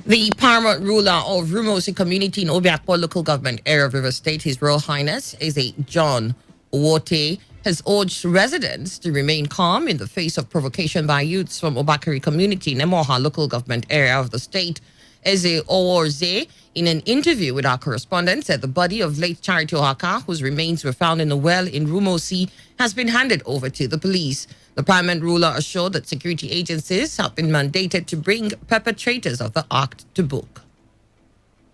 The paramount ruler of Rumosi community in Obiakpo local government area of River State, His Royal Highness Eze John Owote, has urged residents to remain calm in the face of provocation by youths from Obakari community in Emoha local government area of the state. Eze Oworze, in an interview with our correspondent, said the body of late Charity Ohaka, whose remains were found in a well in Rumosi, has been handed over to the police. The paramount ruler assured that security agencies have been mandated to bring perpetrators of the act to book.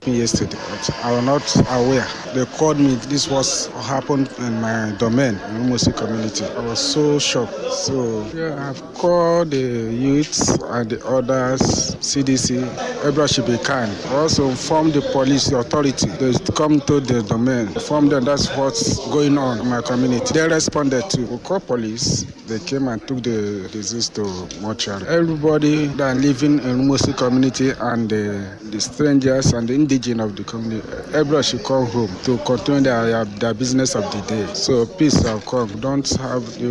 Yesterday, but I was not aware. They called me. This was happened in my domain, in Umusi community. I was so shocked. So I've called the youths and the others, CDC. Everybody should be kind. I also informed the police, the authority. They come to the domain. Inform them that's what's going on in my community. They responded to. We called police. They came and took the disease to mortuary. Everybody that living in Umusi community and the strangers and the indigenous of the community, everybody should come home to continue their business of the day. So peace will come. You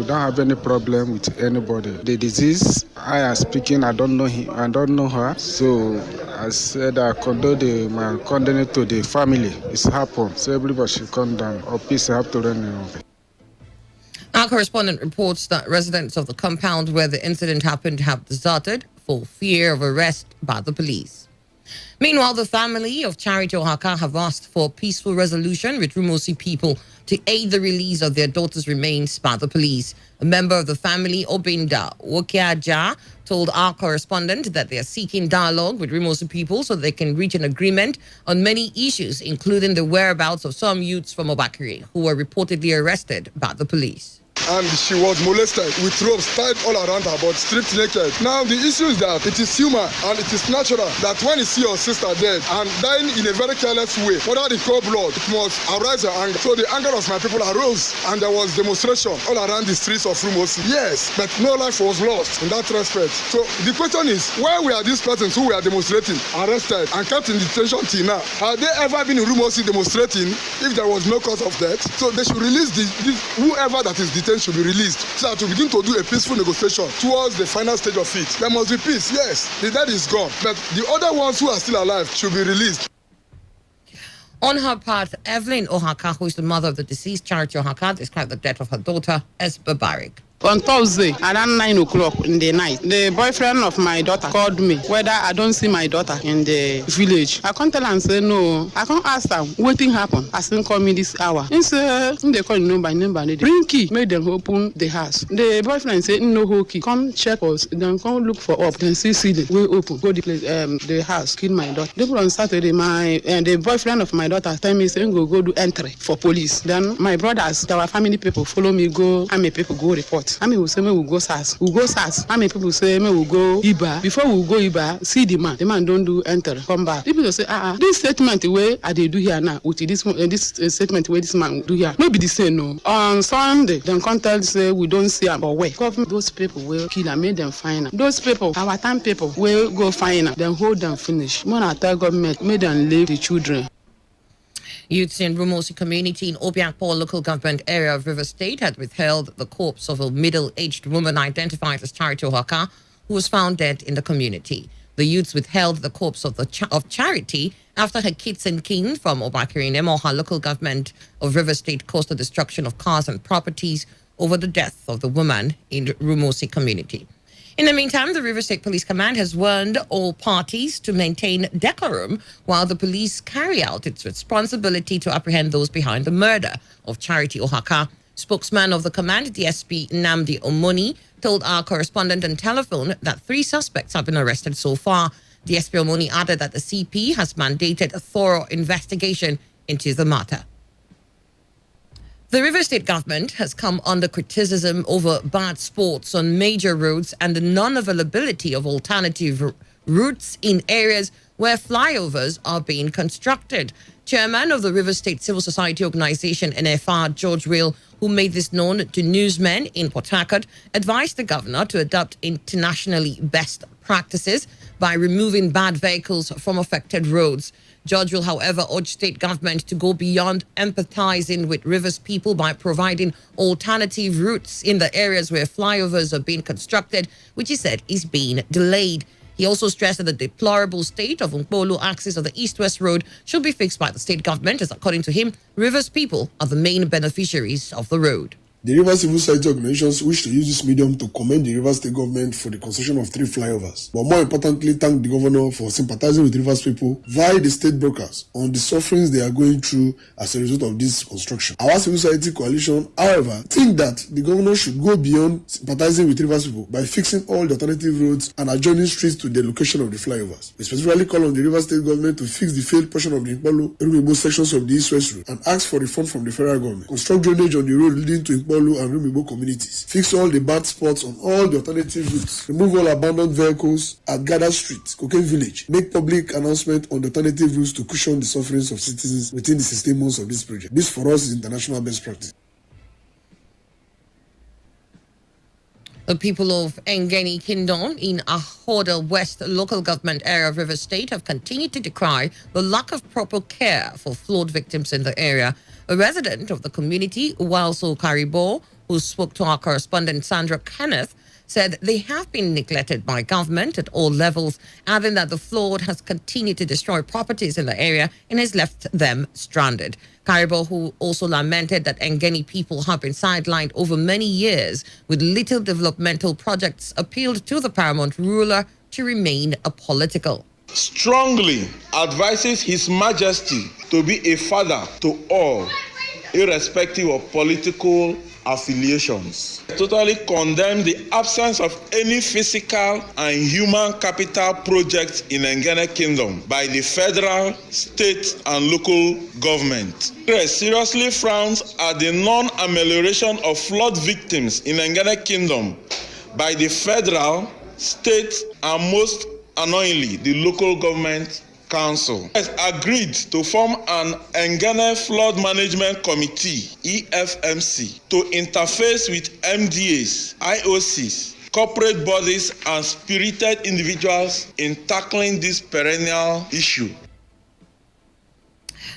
don't have any problem with anybody. The disease, I am speaking, I don't know him, I don't know her. So I said I condone my condolence to the family. It's happened. So everybody should come down. Or peace have to run. Our correspondent reports that residents of the compound where the incident happened have deserted for fear of arrest by the police. Meanwhile, the family of Charity Ohaka have asked for a peaceful resolution with Rumosi people to aid the release of their daughter's remains by the police. A member of the family, Obinda Wokiaja, told our correspondent that they are seeking dialogue with Rumosi people so they can reach an agreement on many issues, including the whereabouts of some youths from Obakiri who were reportedly arrested by the police. And she was molested with ropes tied all around her but stripped naked. Now the issue is that it is human and it is natural that when you see your sister dead and dying in a very careless way, without the cold blood, it must arise your anger. So the anger of my people arose and there was demonstration all around the streets of Rumosi. Yes, but no life was lost in that respect. So the question is, where were these persons who were demonstrating arrested and kept in detention till now? Have they ever been in Rumosi demonstrating if there was no cause of death? So they should release whoever that is detained should be released so that we begin to do a peaceful negotiation towards the final stage of it. There must be peace, yes. The dead is gone, but the other ones who are still alive should be released. On her part, Evelyn Ohaka, who is the mother of the deceased Charity Ohaka, described the death of her daughter as barbaric. On Thursday, around 9 o'clock in the night, the boyfriend of my daughter called me whether I don't see my daughter in the village. I can't tell and say no. I can't ask them what thing happened. I still call me this hour. He said, they call me by name. Bring key, made them open the house. The boyfriend said, no key. Come check us. Then come look for up. Then see the way open. Go the place, the house, kill my daughter. Then on Saturday, the boyfriend of my daughter tell me, say, go do entry for police. Then my brothers, our family people follow me, go, army people go report. Army will say, me will go SAS. We go SAS. Army people say, me will go Iba. Before we go Iba, see the man. The man don't do enter. Come back. People will say, this statement the way I they do here now, with this statement where this man do here, no be the same, no. On Sunday, then contact say we don't see them, but wait. Government, those people will kill them, make them fine. Those people, our time people, will go fine them, then hold them finish. When I tell government, make them leave the children. Youths in Rumosi community in Obiakpo local government area of River State had withheld the corpse of a middle-aged woman identified as Charity Ohaka, who was found dead in the community. The youths withheld the corpse of Charity after her kids and kin from Obakiri in Emoha local government of River State caused the destruction of cars and properties over the death of the woman in the Rumosi community. In the meantime, the River State Police Command has warned all parties to maintain decorum while the police carry out its responsibility to apprehend those behind the murder of Charity Ohaka. Spokesman of the command, DSP Nnamdi Omoni, told our correspondent on telephone that 3 suspects have been arrested so far. DSP Omoni added that the CP has mandated a thorough investigation into the matter. The River State government has come under criticism over bad spots on major roads and the non-availability of alternative routes in areas where flyovers are being constructed. Chairman of the River State Civil Society Organization, NFR, George Will, who made this known to newsmen in Port Harcourt, advised the governor to adopt internationally best practices by removing bad vehicles from affected roads. George will, however, urge state government to go beyond empathizing with Rivers people by providing alternative routes in the areas where flyovers are being constructed, which he said is being delayed. He He also stressed that the deplorable state of Nkpolu axis of the east-west road should be fixed by the state government, as according to him, Rivers people are the main beneficiaries of the road. The Rivers Civil Society organizations wish to use this medium to commend the Rivers State government for the construction of 3 flyovers, but more importantly, thank the governor for sympathizing with Rivers people via the state brokers on the sufferings they are going through as a result of this construction. Our civil society coalition, however, think that the governor should go beyond sympathizing with Rivers people by fixing all the alternative roads and adjoining streets to the location of the flyovers. We specifically call on the Rivers State government to fix the failed portion of the Nkpolu sections of the east-west road and ask for refund from the federal government. Construct drainage on the road leading to Nkpolu and Rumibo communities. Fix all the bad spots on all the alternative routes. Remove all abandoned vehicles at Gada Street, Cocaine Village. Make public announcement on the alternative routes to cushion the sufferings of citizens within the 16 months of this project. This for us is international best practice. The people of Engeni Kingdom in Ahoda West local government area of River State have continued to decry the lack of proper care for flood victims in the area. A resident of the community, Walso Karibo, who spoke to our correspondent Sandra Kenneth, said they have been neglected by government at all levels, adding that the flood has continued to destroy properties in the area and has left them stranded. Karibo, who also lamented that Engeni people have been sidelined over many years with little developmental projects, appealed to the paramount ruler to remain apolitical. Strongly advises His Majesty to be a father to all, irrespective of political affiliations. Totally condemn the absence of any physical and human capital projects in Engene Kingdom by the federal, state, and local government. Seriously frowns at the non-amelioration of flood victims in Engene Kingdom by the federal, state, and most annoyingly, the local government council has agreed to form an Engene Flood Management Committee, EFMC, to interface with MDAs, IOCs, corporate bodies, and spirited individuals in tackling this perennial issue.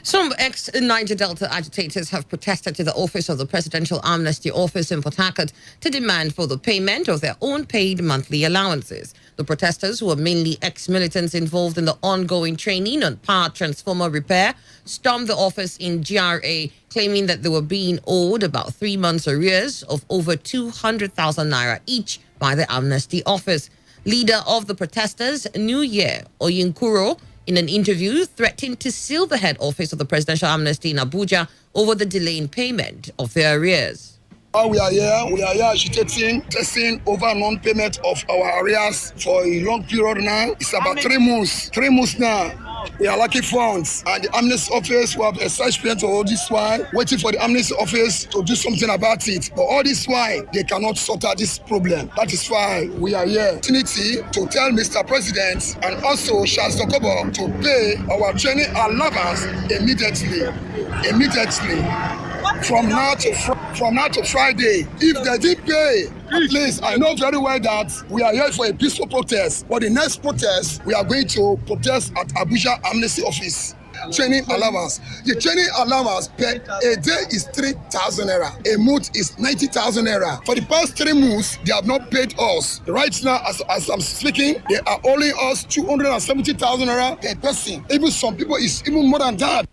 Some ex-Niger Delta agitators have protested to the office of the Presidential Amnesty Office in Port Harcourt to demand for the payment of their own paid monthly allowances. The protesters, who are mainly ex-militants involved in the ongoing training on power transformer repair, stormed the office in GRA, claiming that they were being owed about 3 months' arrears of over 200,000 naira each by the Amnesty Office. Leader of the protesters, New Year Oyinkuro, in an interview, threatened to seal the head office of the Presidential Amnesty in Abuja over the delay in payment of their arrears. We are here agitating, testing over non-payment of our arrears for a long period now. It's about 3 months. 3 months now. We are lacking funds, and the Amnesty Office will have a search plan to all this while, waiting for the Amnesty Office to do something about it. But all this while, they cannot sort out this problem. That is why we are here. Opportunity to tell Mr. President and also Charles Dokobo to pay our training allowance immediately. From now to Friday. If they did pay, at least I know very well that we are here for a peaceful protest. But the next protest, we are going to protest at Abuja Amnesty Office. Training allowance. The training allowance per a day is 3,000 naira. A month is 90,000 naira. For the past 3 months, they have not paid us. Right now, as I'm speaking, they are owing us 270,000 naira per person. Even some people, it's even more than that.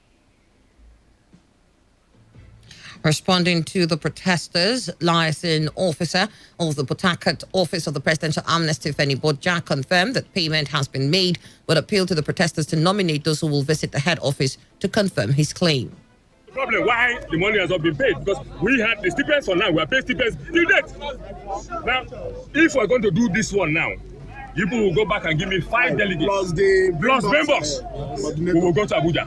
Responding to the protesters, liaison officer of the Port Harcourt Office of the Presidential Amnesty, Feni Bodja, confirmed that payment has been made, but appealed to the protesters to nominate those who will visit the head office to confirm his claim. The problem why the money has not been paid, because we had the stipends for now, we are paying stipends till date. Now, if we're going to do this one now, people will go back and give me 5 delegates. Plus members. We will go to Abuja.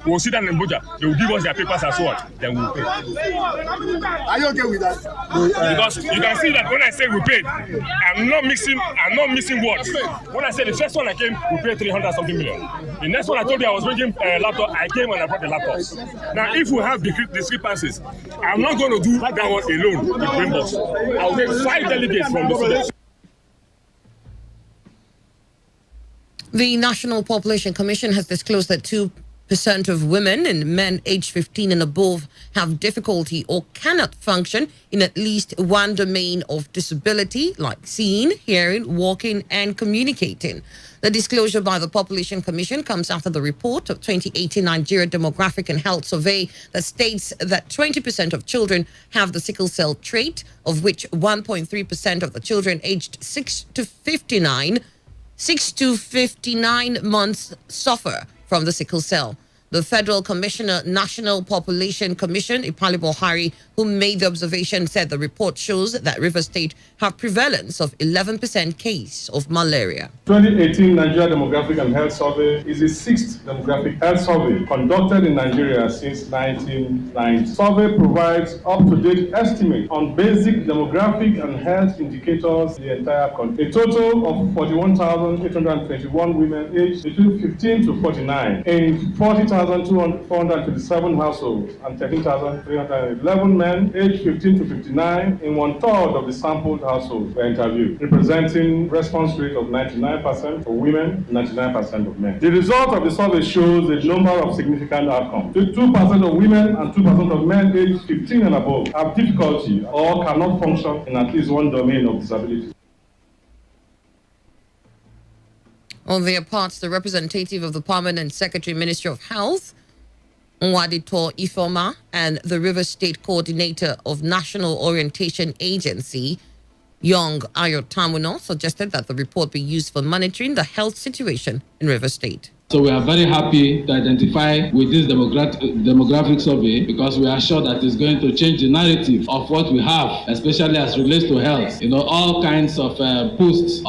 We will sit down in Abuja. They will give us their papers as well. Then we will pay. Are you okay with that? Because you can see that when I say we paid, I'm not mixing words. When I said the first one I came, we paid 300 something million. The next one I told you I was bringing a laptop, I came and I brought the laptops. Now, if we have discrepancies, I'm not going to do that one alone with members. I'll take 5 delegates from the students. The National Population Commission has disclosed that 2 percent of women and men aged 15 and above have difficulty or cannot function in at least one domain of disability, like seeing, hearing, walking, and communicating. The disclosure by the Population Commission comes after the report of 2018 Nigeria Demographic and Health Survey that states that 20% of children have the sickle cell trait, of which 1.3% of the children aged 6 to 59 months suffer from the sickle cell. The Federal Commissioner, National Population Commission, Ipali Buhari, who made the observation, said the report shows that Rivers State have prevalence of 11% case of malaria. 2018 Nigeria Demographic and Health Survey is the sixth demographic health survey conducted in Nigeria since 1990. Survey provides up-to-date estimate on basic demographic and health indicators in the entire country. A total of 41,821 women aged between 15 to 49 in 40,427 households and 13,311 men aged 15 to 59 in one-third of the sampled households were interviewed, representing response rate of 99% for women, 99% of men. The result of the survey shows a number of significant outcomes. 2% of women and 2% of men aged 15 and above have difficulty or cannot function in at least one domain of disability. On their part, the representative of the Permanent Secretary Ministry of Health, Nwadito Ifoma, and the Rivers State Coordinator of National Orientation Agency, Young Ayotamuno, suggested that the report be used for monitoring the health situation in Rivers State. So we are very happy to identify with this demographic survey because we are sure that it's going to change the narrative of what we have, especially as relates to health. All kinds of posts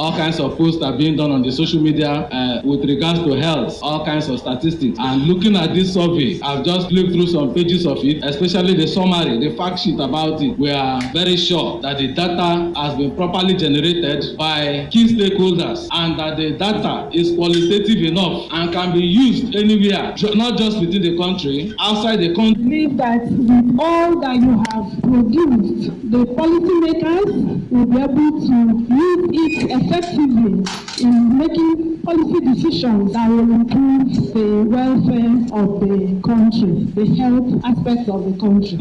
are being done on the social media with regards to health, all kinds of statistics. And looking at this survey, I've just flipped through some pages of it, especially the summary, the fact sheet about it. We are very sure that the data has been properly generated by key stakeholders and that the data is qualitative enough and can be used anywhere, not just within the country, outside the country. I believe that with all that you have produced, the policymakers will be able to use it effectively in making policy decisions that will improve the welfare of the country, the health aspects of the country.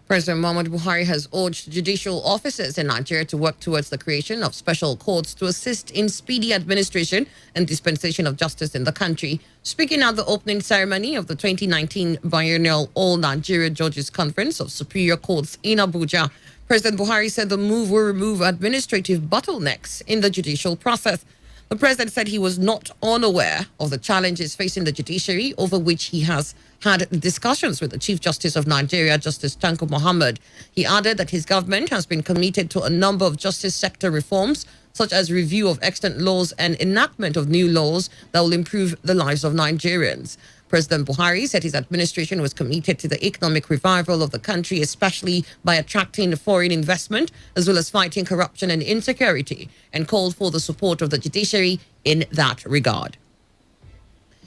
President Muhammadu Buhari has urged judicial officers in Nigeria to work towards the creation of special courts to assist in speedy administration and dispensation of justice in the country. Speaking at the opening ceremony of the 2019 biennial All Nigeria Judges Conference of Superior Courts in Abuja, President Buhari said the move will remove administrative bottlenecks in the judicial process. The president said he was not unaware of the challenges facing the judiciary, over which he has had discussions with the Chief Justice of Nigeria, Justice Tanko Muhammad. He added that his government has been committed to a number of justice sector reforms, such as review of extant laws and enactment of new laws that will improve the lives of Nigerians. President Buhari said his administration was committed to the economic revival of the country, especially by attracting foreign investment, as well as fighting corruption and insecurity, and called for the support of the judiciary in that regard.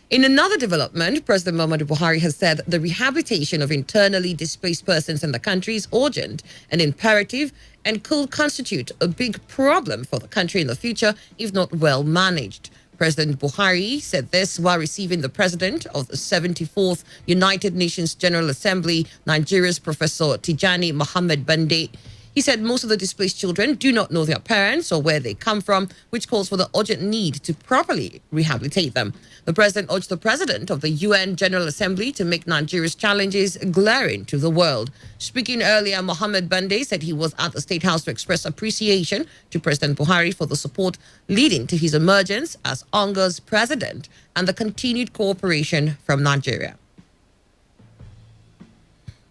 In another development, President Muhammadu Buhari has said the rehabilitation of internally displaced persons in the country is urgent and imperative and could constitute a big problem for the country in the future if not well managed. President Buhari said this while receiving the president of the 74th United Nations General Assembly, Nigeria's Professor Tijani Mohammed Bande. He said most of the displaced children do not know their parents or where they come from, which calls for the urgent need to properly rehabilitate them. The president urged the president of the UN General Assembly to make Nigeria's challenges glaring to the world. Speaking earlier, Mohammed Bande said he was at the State House to express appreciation to President Buhari for the support leading to his emergence as UNGA's president and the continued cooperation from Nigeria.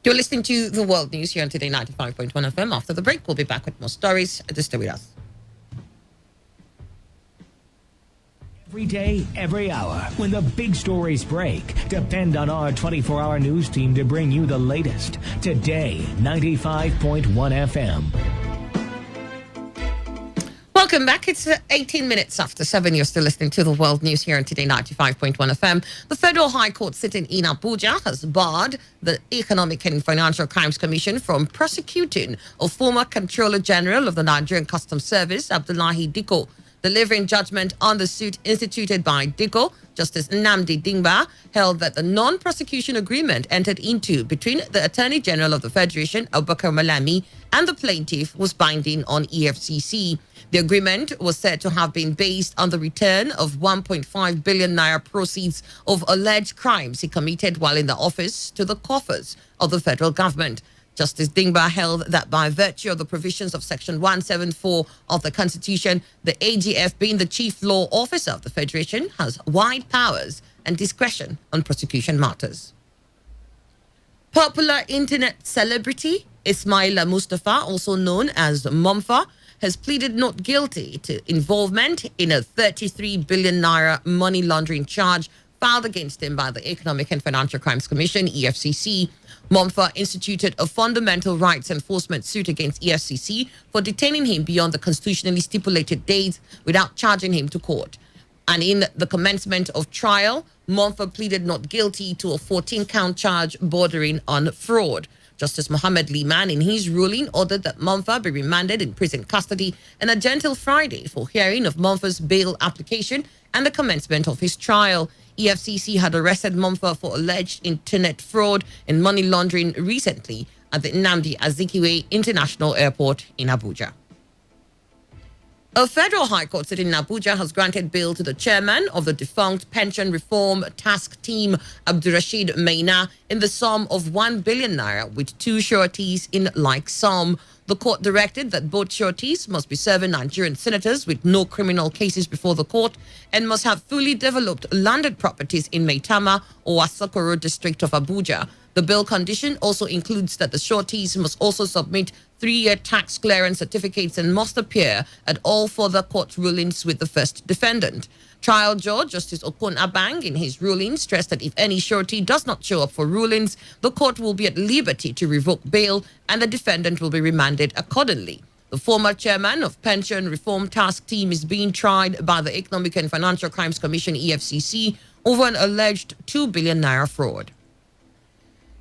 You're listening to the World News here on Today 95.1 FM. After the break, we'll be back with more stories. Just stay with us. Every day, every hour, when the big stories break, depend on our 24-hour news team to bring you the latest. Today 95.1 FM. Welcome back. It's 18 minutes after 7. You're still listening to the World News here on Today 95.1 FM. The Federal High Court sitting in Abuja has barred the Economic and Financial Crimes Commission from prosecuting a former Controller General of the Nigerian Customs Service, Abdullahi Dikko. Delivering judgment on the suit instituted by DICO, Justice Nnamdi Dingba held that the non-prosecution agreement entered into between the Attorney General of the Federation, Abubakar Malami, and the plaintiff was binding on EFCC. The agreement was said to have been based on the return of 1.5 billion naira proceeds of alleged crimes he committed while in the office to the coffers of the federal government. Justice Dingba held that by virtue of the provisions of Section 174 of the Constitution, the AGF, being the chief law officer of the Federation, has wide powers and discretion on prosecution matters. Popular internet celebrity Ismaila Mustafa, also known as Momfa, has pleaded not guilty to involvement in a 33 billion naira money laundering charge filed against him by the Economic and Financial Crimes Commission, EFCC. Momfa instituted a fundamental rights enforcement suit against EFCC for detaining him beyond the constitutionally stipulated dates without charging him to court. And in the commencement of trial, Momfa pleaded not guilty to a 14-count charge bordering on fraud. Justice Mohammed Liman, in his ruling, ordered that Momfa be remanded in prison custody until Friday for hearing of Momfa's bail application and the commencement of his trial. EFCC had arrested Momfa for alleged internet fraud and money laundering recently at the Nnamdi Azikiwe International Airport in Abuja. A federal high court sitting in Abuja has granted bail to the chairman of the defunct Pension Reform Task Team, Abdurrashid Maina, in the sum of 1 billion naira with two sureties in like sum. The court directed that both sureties must be serving Nigerian senators with no criminal cases before the court and must have fully developed landed properties in Maitama or Asokoro district of Abuja. The bail condition also includes that the sureties must also submit 3-year tax clearance certificates and must appear at all further court rulings with the first defendant. Trial Judge Justice Okon Abang, in his ruling, stressed that if any surety does not show up for rulings, the court will be at liberty to revoke bail and the defendant will be remanded accordingly. The former chairman of Pension Reform Task Team is being tried by the Economic and Financial Crimes Commission, EFCC, over an alleged 2 billion naira fraud.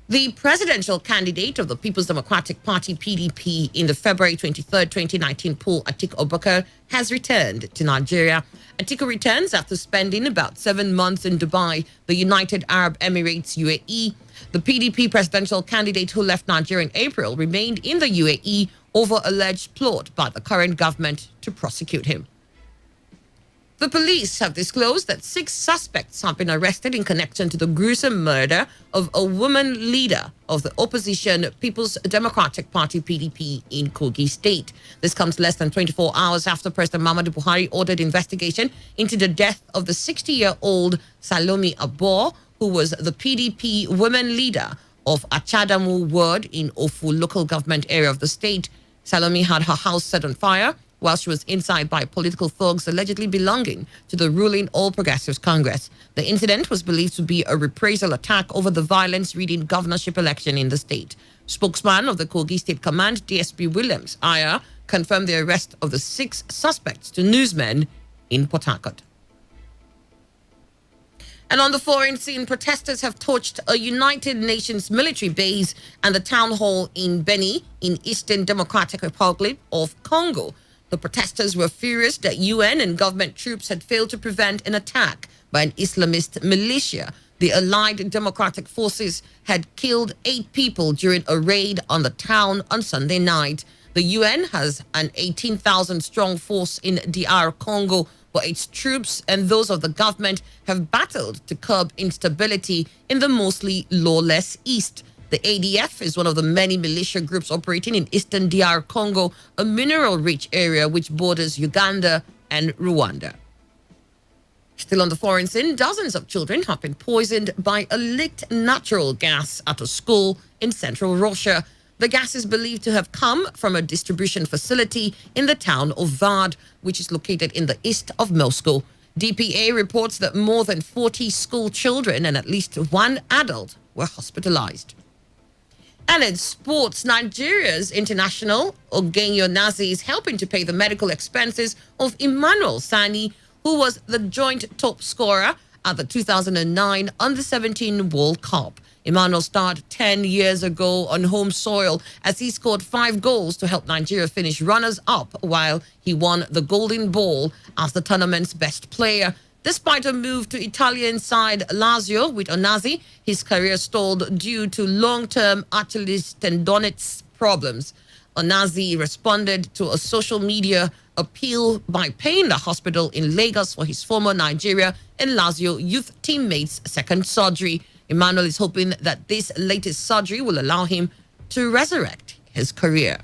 The presidential candidate of the People's Democratic Party, PDP, in the February 23, 2019 poll, Atiku Abubakar, has returned to Nigeria. Atiku returns after spending about 7 months in Dubai, the United Arab Emirates, UAE. The PDP presidential candidate who left Nigeria in April remained in the UAE over alleged plot by the current government to prosecute him. The police have disclosed that 6 suspects have been arrested in connection to the gruesome murder of a woman leader of the opposition People's Democratic Party, PDP, in Kogi State. This comes less than 24 hours after President Muhammadu Buhari ordered investigation into the death of the 60-year-old Salomi Abo, who was the PDP women leader of Achadamu ward in Ofu local government area of the state. Salomi had her house set on fire while she was inside by political thugs allegedly belonging to the ruling All Progressives Congress. The incident was believed to be a reprisal attack over the violence-ridden governorship election in the state. Spokesman of the Kogi State Command, DSP Williams Aya, confirmed the arrest of the 6 suspects to newsmen in Port Harcourt. And on the foreign scene, protesters have torched a United Nations military base and the town hall in Beni in Eastern Democratic Republic of Congo. The protesters were furious that UN and government troops had failed to prevent an attack by an Islamist militia. The Allied Democratic Forces had killed 8 people during a raid on the town on Sunday night. The UN has an 18,000-strong force in DR Congo, but its troops and those of the government have battled to curb instability in the mostly lawless East. The ADF is one of the many militia groups operating in eastern DR Congo, a mineral-rich area which borders Uganda and Rwanda. Still on the foreign scene, dozens of children have been poisoned by a leaked natural gas at a school in central Russia. The gas is believed to have come from a distribution facility in the town of Vard, which is located in the east of Moscow. DPA reports that more than 40 school children and at least 1 adult were hospitalized. And in sports, Nigeria's international Ogenyo Nazi is helping to pay the medical expenses of Emmanuel Sani, who was the joint top scorer at the 2009 Under-17 World Cup. Emmanuel started 10 years ago on home soil as he scored 5 goals to help Nigeria finish runners-up while he won the Golden Ball as the tournament's best player. Despite a move to Italian side Lazio with Onazi, his career stalled due to long-term Achilles tendonitis problems. Onazi responded to a social media appeal by paying the hospital in Lagos for his former Nigeria and Lazio youth teammates' second surgery. Emmanuel is hoping that this latest surgery will allow him to resurrect his career.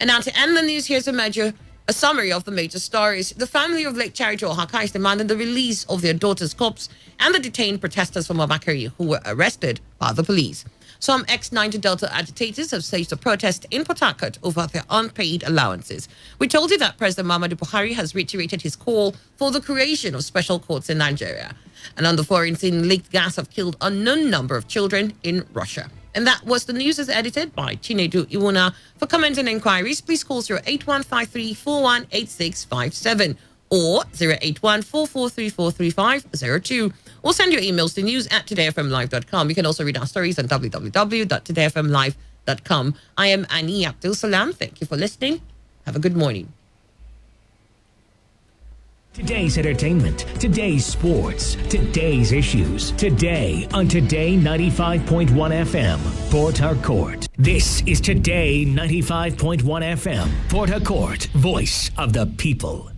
And now to end the news, here's a summary of the major stories. The family of late Charity Ohaka is demanding the release of their daughter's corpse and the detained protesters from Abakari who were arrested by the police. Some ex-90 Delta agitators have staged a protest in Port Harcourt over their unpaid allowances. We told you that President Muhammadu Buhari has reiterated his call for the creation of special courts in Nigeria. And on the foreign scene, leaked gas have killed an unknown number of children in Russia. And that was the news as edited by Chinedu Iwuna. For comments and inquiries, please call 08153418657 or 08144343502. Or send your emails to news@todayfmlive.com. You can also read our stories on www.todayfmlive.com. I am Annie Abdul Salam. Thank you for listening. Have a good morning. Today's entertainment, today's sports, today's issues. Today on Today 95.1 FM, Port Harcourt. This is Today 95.1 FM, Port Harcourt, voice of the people.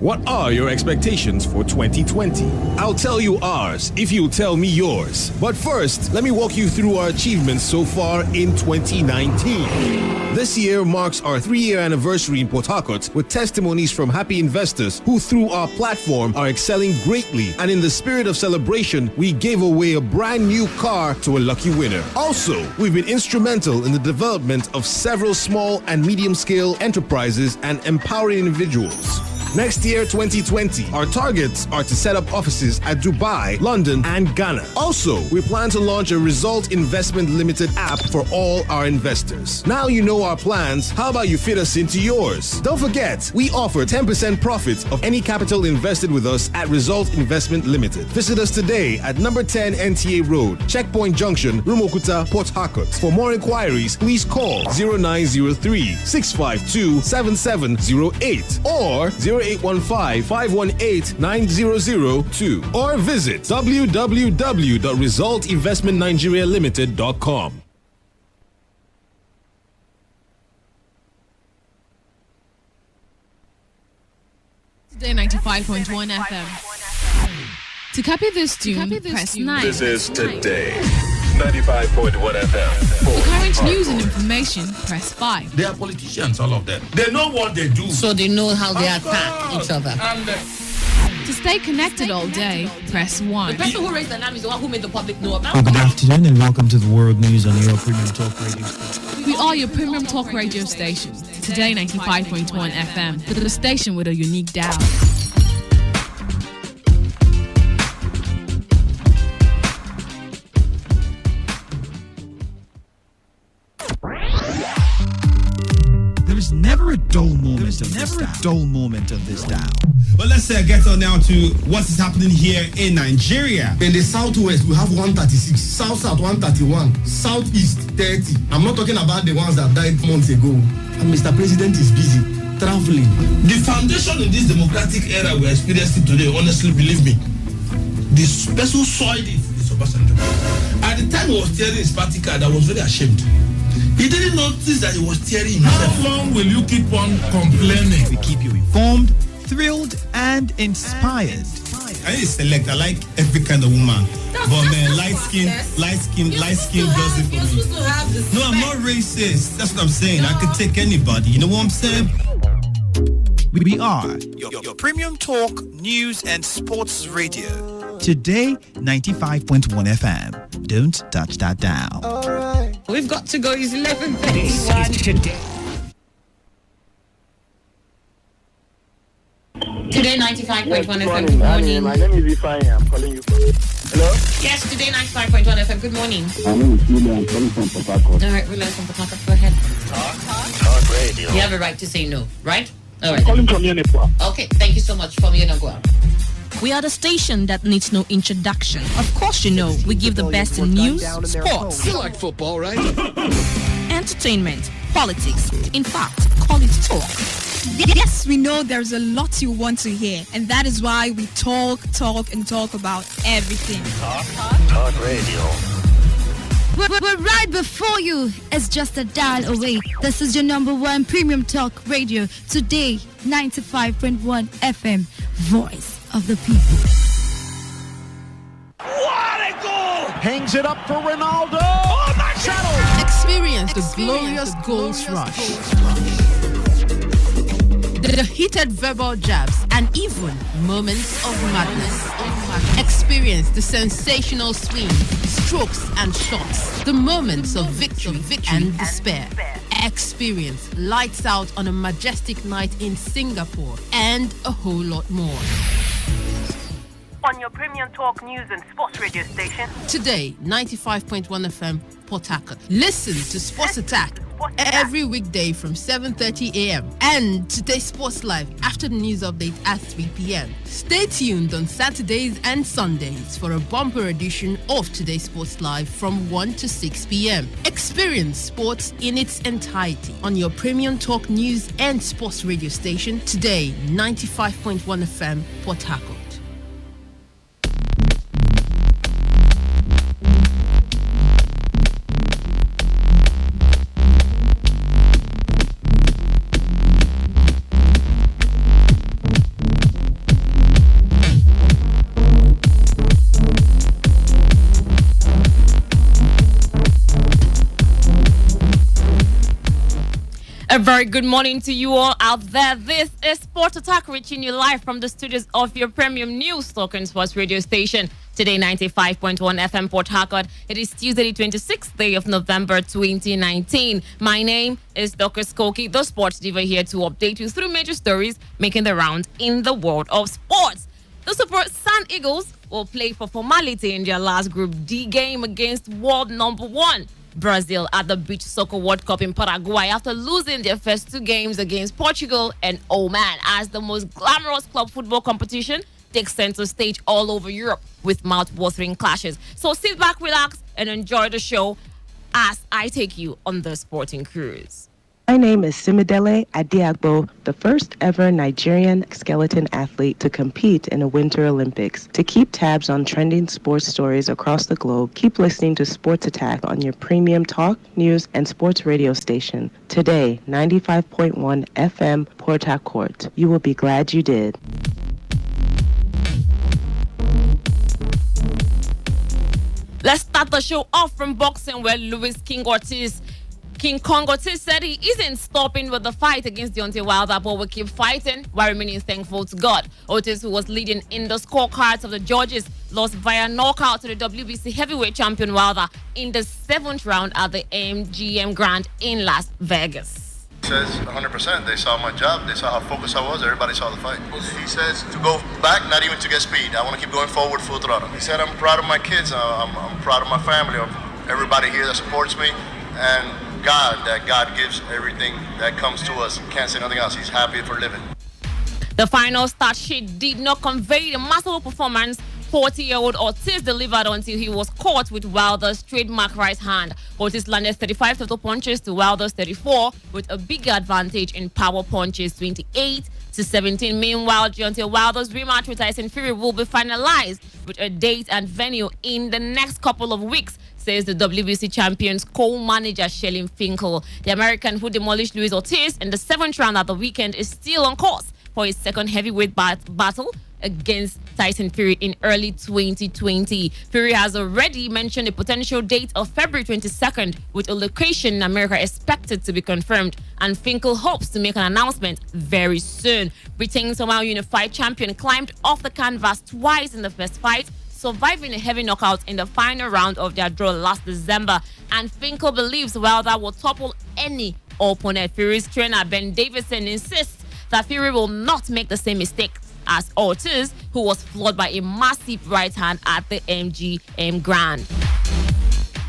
What are your expectations for 2020? I'll tell you ours if you tell me yours. But first, let me walk you through our achievements so far in 2019. This year marks our 3-year anniversary in Port Harcourt with testimonies from happy investors who through our platform are excelling greatly. And in the spirit of celebration, we gave away a brand new car to a lucky winner. Also, we've been instrumental in the development of several small and medium-scale enterprises and empowering individuals. Next year, 2020, our targets are to set up offices at Dubai, London, and Ghana. Also, we plan to launch a Result Investment Limited app for all our investors. Now you know our plans, how about you fit us into yours? Don't forget, we offer 10% profit of any capital invested with us at Result Investment Limited. Visit us today at number 10 NTA Road, Checkpoint Junction, Rumokuta, Port Harcourt. For more inquiries, please call 0903-652-7708 or 0815-518-9002 or visit www.resultinvestmentnigerialimited.com. Today 95.1 FM. To copy this tune, press 9. This is Today 95.1 FM. For current news and information, press 5. They are politicians, all of them. They know what they do. So they know how they attack each other. To stay connected all day, press 1. The person who raised the alarm is the one who made the public know about. Good afternoon and welcome to the World News on your Premium Talk Radio station. We are your Premium Talk Radio station. Today 95.1 FM, the station with a unique dial. There's never a dull moment of this dial. But let's get on now to what is happening here in Nigeria. In the southwest, we have 136, south 131, southeast 30. I'm not talking about the ones that died months ago. And Mr. President is busy traveling. The foundation in this democratic era we're experiencing today, honestly, believe me, the person soiled it is Obasanjo. At the time he was tearing his party card, I was very ashamed. He didn't notice that he was tearing himself. How long will you keep on complaining? We keep you informed, thrilled, and inspired. I need to select. I like every kind of woman. But man, light skin does it for me. No, I'm not racist. That's what I'm saying. I could take anybody. You know what I'm saying? We are your Premium Talk News and Sports Radio. Today, 95.1 FM. Don't touch that dial. All right. We've got to go. It's 11:31. This is Today. Today 95.1 FM. Good morning. My name is Ifeanyi. I'm calling you from. Hello? Yes, Today 95.1 FM. Good morning. My name is William. I'm calling from Port Harcourt. All right, William from Port Harcourt. Go ahead. Talk radio. You have a right to say no, right? All right. I'm calling from Unipua. Okay, thank you so much from Unipua. We are the station that needs no introduction. Of course, you know, we give the best in news, sports. You like football, right? Entertainment, politics. In fact, call it talk. Yes, we know there's a lot you want to hear, and that is why we talk about everything. Talk radio. We're right before you. It's just a dial away. This is your number one premium talk radio. Today, 95.1 FM. Voice of the people. What a goal! Hangs it up for Ronaldo. Oh my God! Experience the glorious goals rush. The heated verbal jabs and even moments of madness. Experience the sensational swings, strokes and shots. The moments of victory and despair. Experience lights out on a majestic night in Singapore and a whole lot more. On your premium talk news and sports radio station. Today, 95.1 FM, Port Harcourt. Listen to Sports Attack every weekday from 7:30 a.m. and Today Sports Live after the news update at 3 p.m. Stay tuned on Saturdays and Sundays for a bumper edition of Today Sports Live from 1 to 6 p.m. Experience sports in its entirety on your premium talk news and sports radio station. Today, 95.1 FM, Port Harcourt. A very good morning to you all out there. This is Sport Attack, reaching you live from the studios of your premium news talk and sports radio station. Today, 95.1 FM Port Harcourt. It is Tuesday, the 26th day of November, 2019. My name is Dr. Skokie, the sports diva, here to update you through major stories making the round in the world of sports. The Super Sun Eagles will play for formality in their last Group D game against world number one Brazil at the Beach Soccer World Cup in Paraguay after losing their first two games against Portugal and Oman, as the most glamorous club football competition takes center stage all over Europe with mouth-watering clashes. So sit back, relax, and enjoy the show as I take you on the sporting cruise. My name is Simidele Adiagbo, the first ever Nigerian skeleton athlete to compete in a Winter Olympics. To keep tabs on trending sports stories across the globe, keep listening to Sports Attack on your premium talk, news, and sports radio station. Today, 95.1 FM Port Harcourt. You will be glad you did. Let's start the show off from boxing, where King Kong Ortiz said he isn't stopping with the fight against Deontay Wilder, but will keep fighting while remaining thankful to God. Ortiz, who was leading in the scorecards of the judges, lost via knockout to the WBC heavyweight champion Wilder in the 7th round at the MGM Grand in Las Vegas. He says 100%. They saw my job. They saw how focused I was. Everybody saw the fight. He says to go back, not even to get speed. I want to keep going forward full throttle. He said, I'm proud of my kids. I'm proud of my family, of everybody here that supports me. And God gives everything that comes to us. Can't say nothing else. He's happy for living. The final start sheet did not convey the masterful performance 40-year-old Ortiz delivered until he was caught with Wilder's trademark right hand. Ortiz landed 35 total punches to Wilder's 34, with a bigger advantage in power punches, 28-17. Meanwhile, Deontay Wilder's rematch with Tyson Fury will be finalized with a date and venue in the next couple of weeks, says the WBC champion's co-manager Shelly Finkel. The American, who demolished Luis Ortiz in the 7th round at the weekend, is still on course for his second heavyweight battle against Tyson Fury in early 2020. Fury has already mentioned a potential date of February 22nd, with a location in America expected to be confirmed, and Finkel hopes to make an announcement very soon. Britain's somehow unified champion climbed off the canvas twice in the first fight, surviving a heavy knockout in the final round of their draw last December, and Finkel believes Wilder will topple any opponent. Fury's trainer Ben Davison insists that Fury will not make the same mistake as Ortiz, who was floored by a massive right hand at the MGM Grand.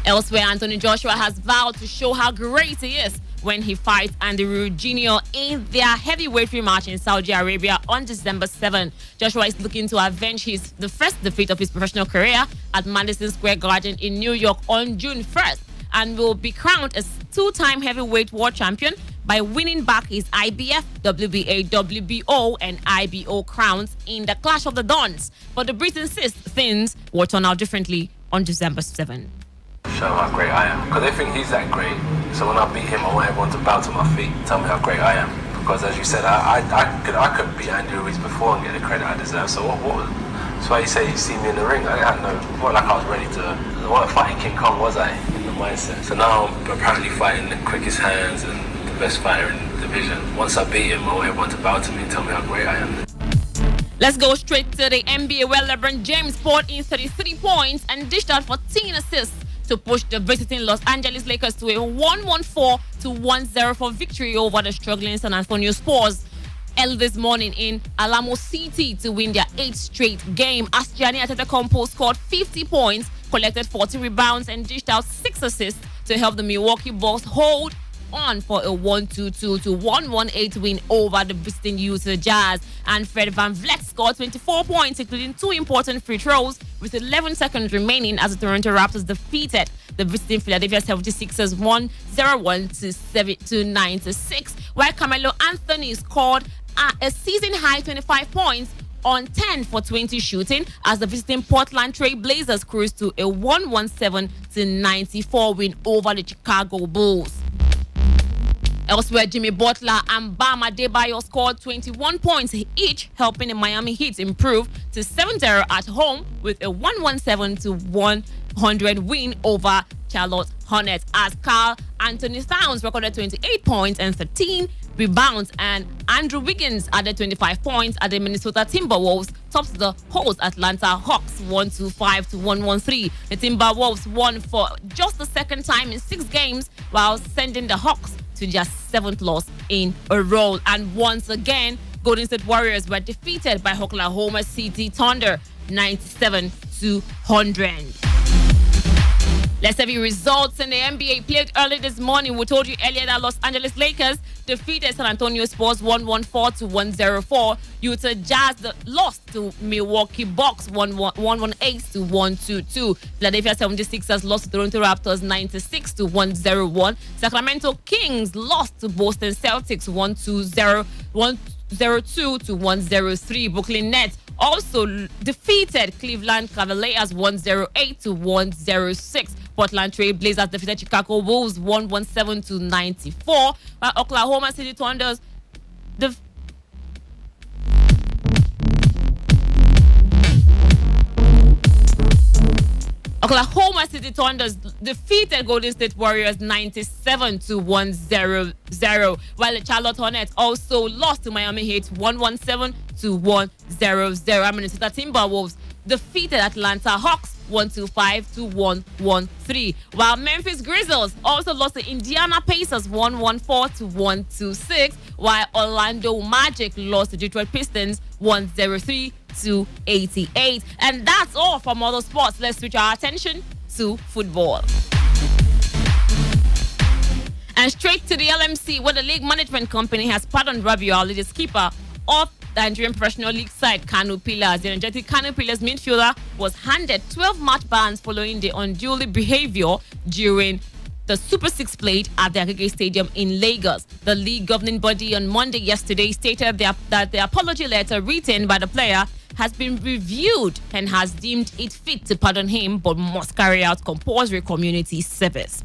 Elsewhere, Anthony Joshua has vowed to show how great he is when he fights Andy Ruiz Jr. in their heavyweight rematch in Saudi Arabia on December 7. Joshua is looking to avenge the first defeat of his professional career at Madison Square Garden in New York on June 1st and will be crowned as two-time heavyweight world champion by winning back his IBF, WBA, WBO, and IBO crowns in the Clash of the Dons. But the Brits insist things will turn out differently on December 7. Show how great I am, because they think he's that great. So when I beat him, I want everyone to bow to my feet, tell me how great I am. Because as you said, I could beat Andy Ruiz before and get the credit I deserve. So that's why you say you see me in the ring. I had no, not like I was ready to. I wasn't fighting King Kong, was I? In the mindset. So now I'm apparently fighting the quickest hands and the best fighter in the division. Once I beat him, I want everyone to bow to me and tell me how great I am. Let's go straight to the NBA, where LeBron James poured in 33 points and dished out 14 assists to push the visiting Los Angeles Lakers to a 114-104 victory over the struggling San Antonio Spurs early this morning in Alamo City to win their 8th straight game. As Giannis Antetokounmpo scored 50 points, collected 40 rebounds, and dished out 6 assists to help the Milwaukee Bucks hold on for a 122-118 win over the visiting Utah Jazz. And Fred VanVleet scored 24 points, including 2 important free throws, with 11 seconds remaining as the Toronto Raptors defeated the visiting Philadelphia 76ers 101-9-6, while Carmelo Anthony scored a season-high 25 points on 10 for 20 shooting as the visiting Portland Trail Blazers cruised to a 117-94 win over the Chicago Bulls. Elsewhere, Jimmy Butler and Bam Adebayo scored 21 points each, helping the Miami Heat improve to 7-0 at home with a 117-100 win over Charlotte Hornets, as Karl Anthony Towns recorded 28 points and 13 rebounds, and Andrew Wiggins added 25 points at the Minnesota Timberwolves, tops the host Atlanta Hawks 125-113. The Timberwolves won for just the second time in 6 games, while sending the Hawks to their 7th loss in a row. And once again, Golden State Warriors were defeated by Oklahoma City Thunder 97-100. Let's have your results in the NBA played early this morning. We told you earlier that Los Angeles Lakers defeated San Antonio Spurs 114-104. Utah Jazz lost to Milwaukee Bucks 118-122. Philadelphia 76ers lost to Toronto Raptors 96-101. Sacramento Kings lost to Boston Celtics 102-103. Brooklyn Nets also defeated Cleveland Cavaliers 108-106. Portland Trail Blazers defeated Chicago Bulls 117-94, while Oklahoma City Thunder defeated Golden State Warriors 97-100, while the Charlotte Hornets also lost to Miami Heat 117-100. Minnesota Timberwolves defeated Atlanta Hawks 125-113, while Memphis Grizzlies also lost to Indiana Pacers 114-126, while Orlando Magic lost to Detroit Pistons 103-88. And that's all from other sports. Let's switch our attention to football. And straight to the LMC, where the league management company has pardoned Rabiu Ali, the skipper of the Nigerian Professional League side Kano Pillars. The energetic Kano Pillars midfielder was handed 12 match bans following the unduly behavior during the Super 6 played at the Agege Stadium in Lagos. The league governing body on Monday yesterday stated that the apology letter written by the player has been reviewed and has deemed it fit to pardon him, but must carry out compulsory community service.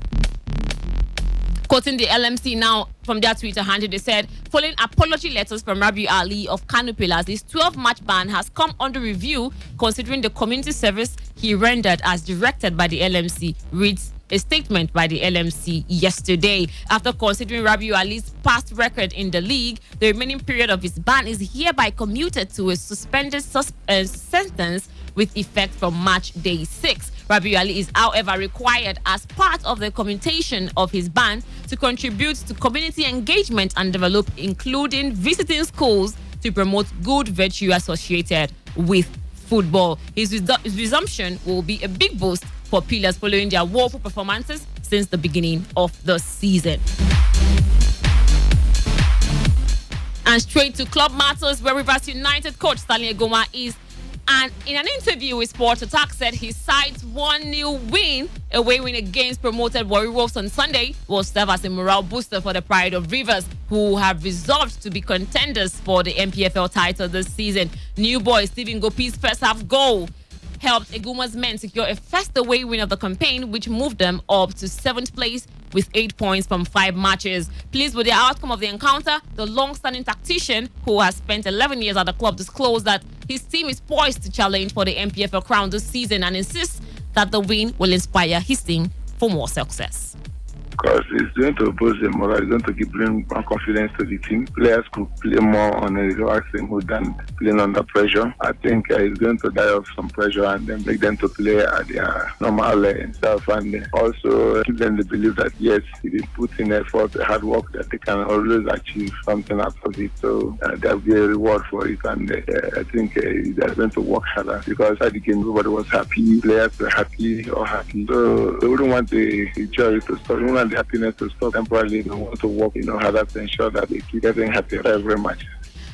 Quoting the LMC now from their Twitter handle, they said, following apology letters from Rabiu Ali of Kano Pillars, this 12-match ban has come under review considering the community service he rendered as directed by the LMC, reads a statement by the LMC yesterday. After considering Rabiu Ali's past record in the league, the remaining period of his ban is hereby commuted to a suspended sentence with effect from match day 6. Rabiu Ali is, however, required as part of the commutation of his ban to contribute to community engagement and develop, including visiting schools to promote good virtue associated with football. His resumption will be a big boost for Pillars following their woeful performances since the beginning of the season. And straight to club matters, where Rivers United coach Stanley Egoma is. And in an interview with Sport Attack, said his side's 1-0 win, away win against promoted Warri Wolves on Sunday, will serve as a morale booster for the pride of Rivers, who have resolved to be contenders for the MPFL title this season. New boy Stephen Gopi's first half goal helped Eguma's men secure a first away win of the campaign, which moved them up to 7th place with 8 points from 5 matches. Pleased with the outcome of the encounter, the long-standing tactician, who has spent 11 years at the club, disclosed that his team is poised to challenge for the MPFL crown this season and insists that the win will inspire his team for more success. Because it's going to boost the morale, it's going to bring more confidence to the team. Players could play more on a relaxing mood than playing under pressure. I think it's going to die off some pressure and then make them to play at their normal self, and also give them the belief that yes, if they put in effort, hard work, that they can always achieve something out of it. So there'll be a reward for it, and I think they're going to work harder, because at the game everybody was happy, players were happy or happy. So they wouldn't want the joy to stop. The happiness to stop temporarily. They want to work, harder to ensure that they keep getting happy every match.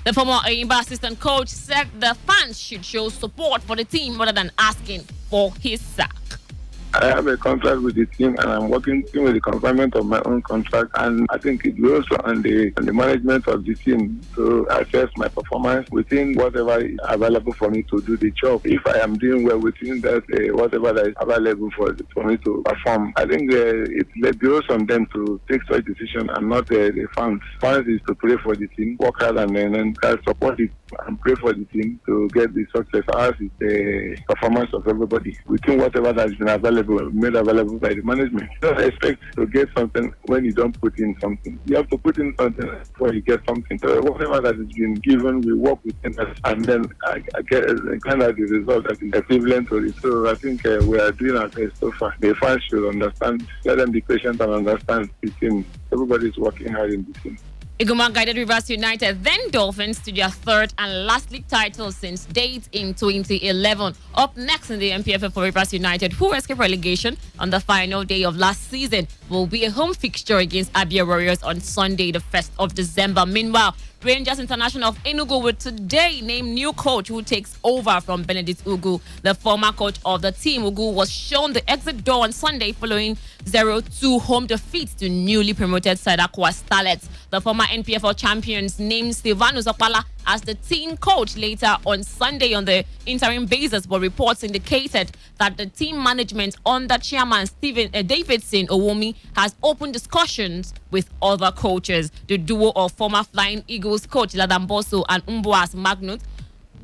The former Ayimba assistant coach said the fans should show support for the team rather than asking for his sack. I have a contract with the team, and I'm working with the confinement of my own contract, and I think it goes on the management of the team to assess my performance within whatever is available for me to do the job. If I am doing well within that, whatever that is available for me to perform, I think it goes on them to take such decision and not the fans. Fans is to pray for the team, work hard, and then support it and pray for the team to get the success. Ours is the performance of everybody within whatever that has been made available by the management. You don't expect to get something when you don't put in something. You have to put in something before you get something. So whatever that has been given, we work with it, and then I get kind of the result that is equivalent to it. So I think we are doing our best so far. The fans should understand, let them be patient and understand the team. Everybody is working hard in the team. Egoma guided Rivers United, then Dolphins, to their third and last league title since date in 2011. Up next in the MPFL for Rivers United, who escaped relegation on the final day of last season, will be a home fixture against Abia Warriors on Sunday, the 1st of December. Meanwhile, Rangers International of Enugu will today name new coach who takes over from Benedict Ugu. The former coach of the team, Ugu, was shown the exit door on Sunday following 0-2 home defeat to newly promoted side Aqua Starlets. The former NPFL champions named Silvanus Okpala as the team coach later on Sunday on the interim basis, but reports indicated that the team management under chairman Davidson Owomi has opened discussions with other coaches. The duo of former Flying Eagles coach Ladamboso and Umboas Magnut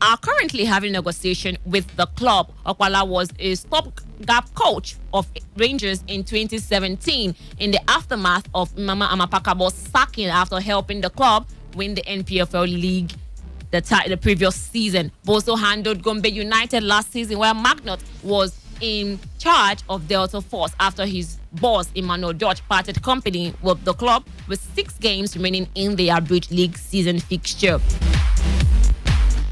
are currently having negotiation with the club. Okpala was a stopgap coach of Rangers in 2017 in the aftermath of Mama Amapakabo's sacking after helping the club win the NPFL League the previous season. Boso handled Gombe United last season, where Magnot was in charge of Delta Force after his boss Emmanuel Dodge parted company with the club with 6 games remaining in the Abridged League season fixture.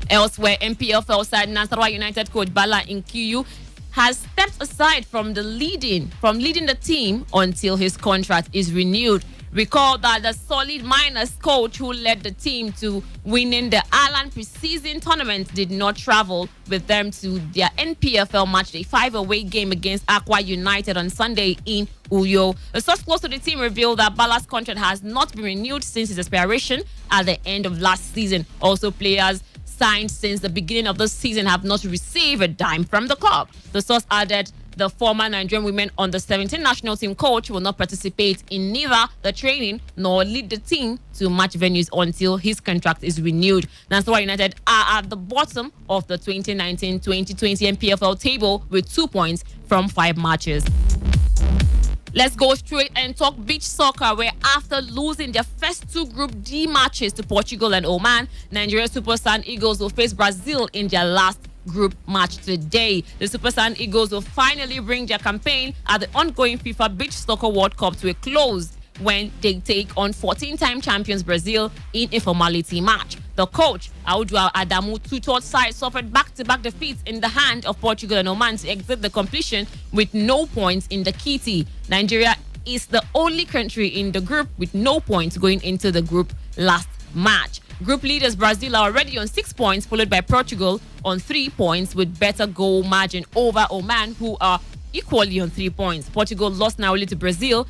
Elsewhere, MPFL side Nasarawa United coach Bala Inkiyu has stepped aside from leading the team until his contract is renewed. Recall that the solid miners coach who led the team to winning the Ireland preseason tournament did not travel with them to their NPFL matchday 5 away game against Aqua United on Sunday in Uyo. A source close to the team revealed that Bala's contract has not been renewed since his expiration at the end of last season. Also, players signed since the beginning of the season have not received a dime from the club. The source added the former Nigerian women under-17 national team coach will not participate in neither the training nor lead the team to match venues until his contract is renewed. Nasarawa United are at the bottom of the 2019-2020 MPFL table with 2 points from 5 matches. Let's go straight and talk beach soccer, where after losing their first 2 Group D matches to Portugal and Oman, Nigeria Super Sand Eagles will face Brazil in their last group match today. The Super Sand Eagles will finally bring their campaign at the ongoing FIFA Beach Soccer World Cup to a close when they take on 14-time champions Brazil in a formality match. The coach, Audua Adamu tutored side suffered back-to-back defeats in the hand of Portugal and Oman to exit the competition with no points in the kitty. Nigeria is the only country in the group with no points going into the group last match. Group leaders Brazil are already on 6 points, followed by Portugal on 3 points with better goal margin over Oman, who are equally on 3 points. Portugal lost narrowly to Brazil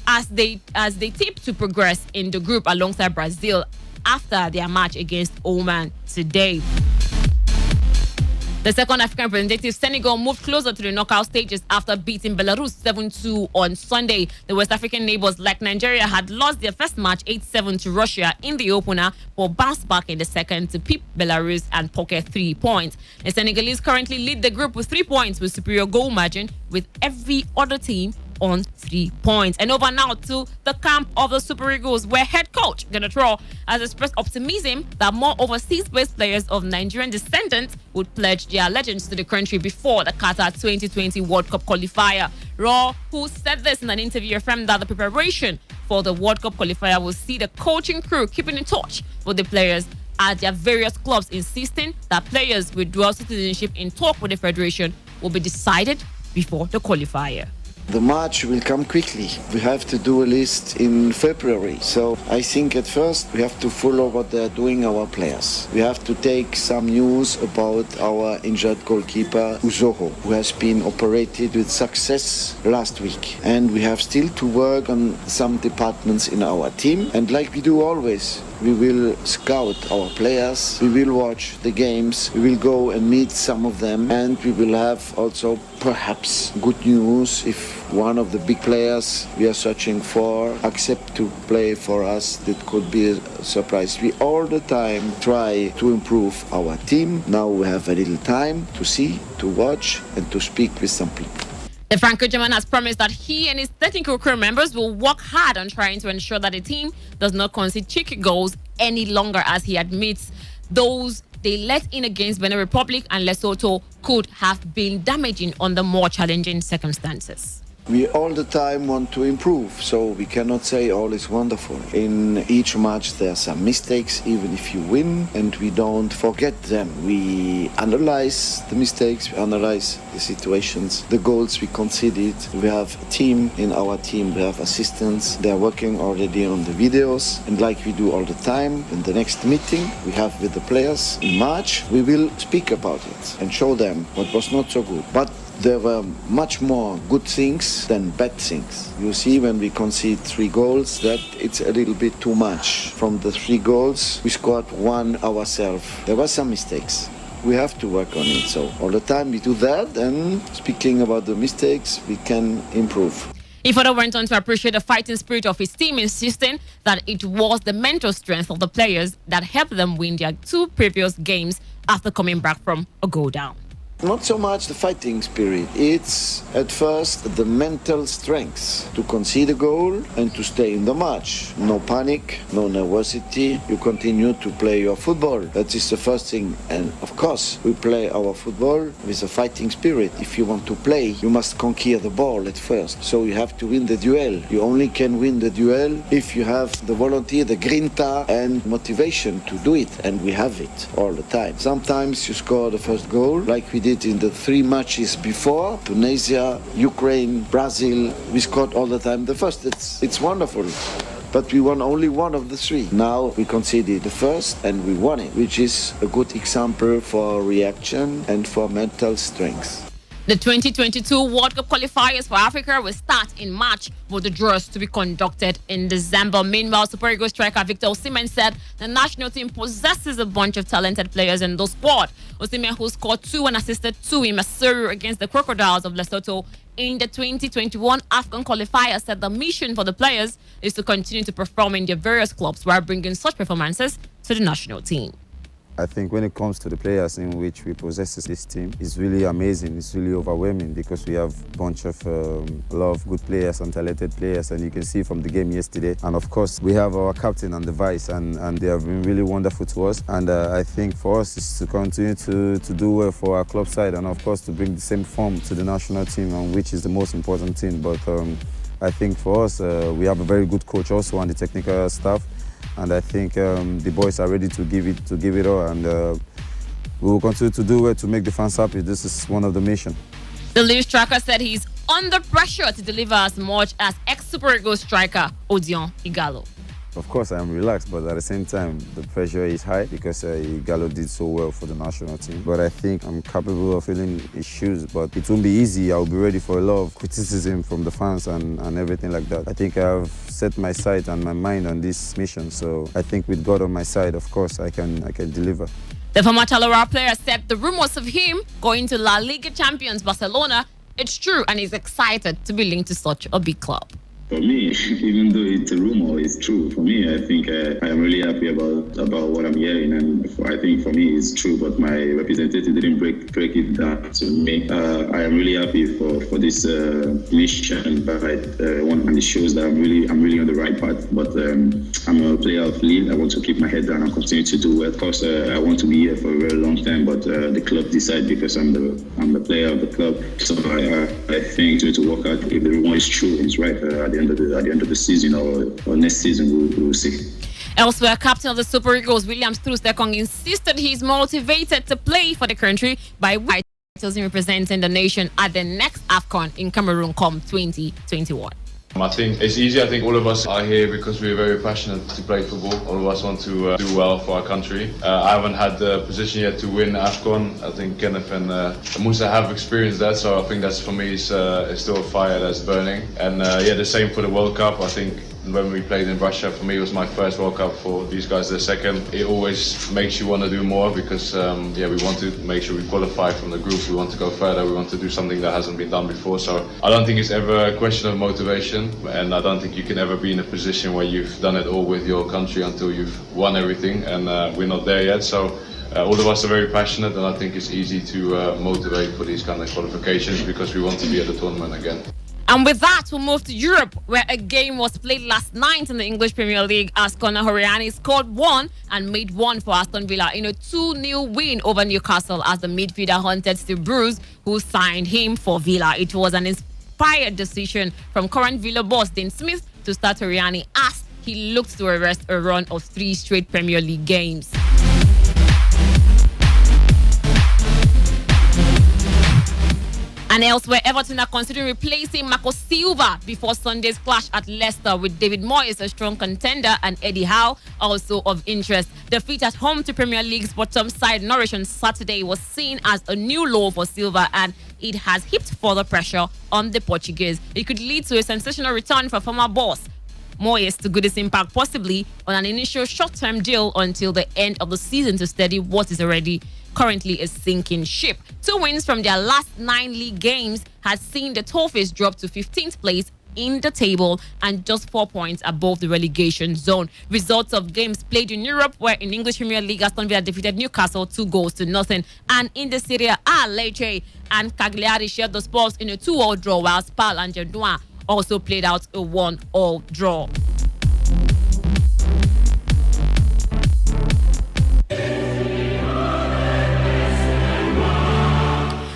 as they tip to progress in the group alongside Brazil after their match against Oman today. The second African representative, Senegal, moved closer to the knockout stages after beating Belarus 7-2 on Sunday. The West African neighbors, like Nigeria, had lost their first match 8-7 to Russia in the opener, but bounced back in the second to beat Belarus and pocket 3 points. The Senegalese currently lead the group with 3 points with superior goal margin, with every other team on 3 points. And over now to the camp of the Super Eagles, where head coach Gennaro Traore has expressed optimism that more overseas-based players of Nigerian descendants would pledge their allegiance to the country before the Qatar 2020 World Cup qualifier. Traore, who said this in an interview, affirmed that the preparation for the World Cup qualifier will see the coaching crew keeping in touch with the players at their various clubs, insisting that players with dual citizenship in talk with the federation will be decided before the qualifier. The match will come quickly. We have to do a list in February. So I think at first we have to follow what they're doing, our players. We have to take some news about our injured goalkeeper, Uzoho, who has been operated with success last week. And we have still to work on some departments in our team. And like we do always, we will scout our players, we will watch the games, we will go and meet some of them, and we will have also perhaps good news if one of the big players we are searching for accept to play for us. That could be a surprise. We all the time try to improve our team. Now we have a little time to see, to watch, and to speak with some people. The Franco-German has promised that he and his technical crew members will work hard on trying to ensure that the team does not concede cheeky goals any longer, as he admits those they let in against Benin Republic and Lesotho could have been damaging under more challenging circumstances. We all the time want to improve, so we cannot say all is wonderful. In each match there are some mistakes, even if you win, and we don't forget them. We analyze the mistakes, we analyze the situations, the goals we conceded. We have a team in our team, we have assistants. They're working already on the videos, and like we do all the time, in the next meeting we have with the players in March, we will speak about it and show them what was not so good. But there were much more good things than bad things. You see, when we concede 3 goals, that it's a little bit too much. From the 3 goals, we scored 1 ourselves. There were some mistakes. We have to work on it. So all the time we do that, and speaking about the mistakes, we can improve. He further went on to appreciate the fighting spirit of his team, insisting that it was the mental strength of the players that helped them win their 2 previous games after coming back from a goal down. Not so much the fighting spirit. It's at first the mental strength to concede a goal and to stay in the match. No panic, no nervosity. You continue to play your football. That is the first thing. And of course, we play our football with a fighting spirit. If you want to play, you must conquer the ball at first. So you have to win the duel. You only can win the duel if you have the volunteer, the grinta, and motivation to do it. And we have it all the time. Sometimes you score the first goal, like we did in the 3 matches before, Tunisia, Ukraine, Brazil. We scored all the time the first. It's wonderful. But we won only 1 of the 3. Now we conceded the first and we won it, which is a good example for reaction and for mental strength. The 2022 World Cup qualifiers for Africa will start in March, with the draws to be conducted in December. Meanwhile, Super Eagles striker Victor Osimhen said the national team possesses a bunch of talented players in the squad. Osimhen, who scored 2 and assisted 2 in Maseru against the Crocodiles of Lesotho in the 2021 AFCON qualifier, said the mission for the players is to continue to perform in their various clubs while bringing such performances to the national team. I think when it comes to the players in which we possess this team, it's really amazing, it's really overwhelming because we have a bunch of a lot of good players and talented players, and you can see from the game yesterday. And of course, we have our captain and the vice, and they have been really wonderful to us. And I think for us is to continue to do well for our club side, and of course to bring the same form to the national team, and which is the most important thing. But I think for us, we have a very good coach also and the technical staff. And I think the boys are ready to give it all, and we will continue to do it to make the fans happy. This is one of the missions. The Leaf striker said he's under pressure to deliver as much as ex-Super Eagles striker Odion Igalo. Of course, I am relaxed, but at the same time, the pressure is high because Igalo did so well for the national team. But I think I'm capable of filling his shoes, but it won't be easy. I'll be ready for a lot of criticism from the fans and everything like that. I think I have set my sight and my mind on this mission, so I think with God on my side, of course, I can deliver. The former Chalora player said the rumors of him going to La Liga champions Barcelona, it's true, and he's excited to be linked to such a big club. For me, even though it's a rumor, it's true. For me, I think I am really happy about what I'm hearing, and I think for me it's true. But my representative didn't break it down to me. I am really happy for this mission, but and it shows that I'm really on the right path. But I'm a player of Lille. I want to keep my head down and continue to do well. Of course, I want to be here for a very long time, but the club decide because I'm the player of the club. So I think to work out if the rumor is true, it's right. At the end of the season or next season, we'll see. Elsewhere, captain of the Super Eagles, William Strus-Ekong, insisted he's motivated to play for the country by representing the nation at the next AFCON in Cameroon come 2021. I think it's easy. I think all of us are here because we're very passionate to play football. All of us want to do well for our country. I haven't had the position yet to win AFCON. I think Kenneth and Musa have experienced that, so I think that's for me is still a fire that's burning. And the same for the World Cup. I think when we played in Russia, for me it was my first World Cup, for these guys the second. It always makes you want to do more because we want to make sure we qualify from the group. We want to go further. We want to do something that hasn't been done before. So I don't think it's ever a question of motivation, and I don't think you can ever be in a position where you've done it all with your country until you've won everything, and we're not there yet. So all of us are very passionate, and I think it's easy to motivate for these kind of qualifications because we want to be at the tournament again. And with that, we'll move to Europe, where a game was played last night in the English Premier League as Conor Horiani scored one and made one for Aston Villa in a 2-0 win over Newcastle as the midfielder hunted Steve Bruce, who signed him for Villa. It was an inspired decision from current Villa boss Dean Smith to start Horiani as he looked to arrest a run of 3 straight Premier League games. And elsewhere, Everton are considering replacing Marco Silva before Sunday's clash at Leicester, with David Moyes a strong contender and Eddie Howe also of interest. Defeat at home to Premier League's bottom side Norwich on Saturday was seen as a new low for Silva, and it has heaped further pressure on the Portuguese. It could lead to a sensational return for former boss Moyes to good impact, possibly on an initial short-term deal until the end of the season to steady what is already currently a sinking ship. 2 wins from their last 9 league games has seen the Toffees drop to 15th place in the table and just 4 points above the relegation zone. Results of games played in Europe, where in English Premier League, Aston Villa defeated Newcastle 2-0, and in the Serie A, Lecce and Cagliari shared the spoils in a 2-2 draw, while Spal and Genoa also played out a 1-1 draw.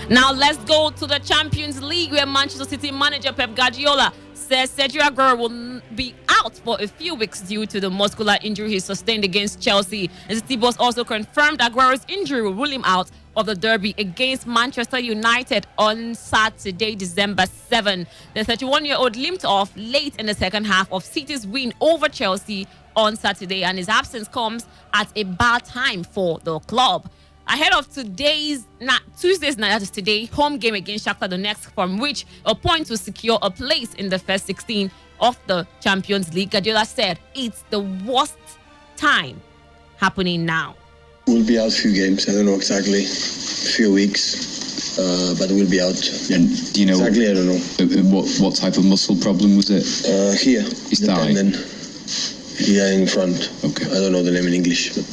Now let's go to the Champions League, where Manchester City manager Pep Guardiola says Sergio Aguero will be out for a few weeks due to the muscular injury he sustained against Chelsea. The City boss also confirmed Aguero's injury will rule him out of the derby against Manchester United on Saturday, December 7. The 31-year-old limped off late in the second half of City's win over Chelsea on Saturday, and his absence comes at a bad time for the club. Ahead of Tuesday's night, that is today, home game against Shakhtar Donetsk, from which a point will secure a place in the first 16 of the Champions League, Guardiola said it's the worst time happening now. We'll be out a few games. I don't know exactly, a few weeks, but we'll be out. And do you know exactly? I don't know. What type of muscle problem was it? Here. His thigh. Here in front. Okay. I don't know the name in English, but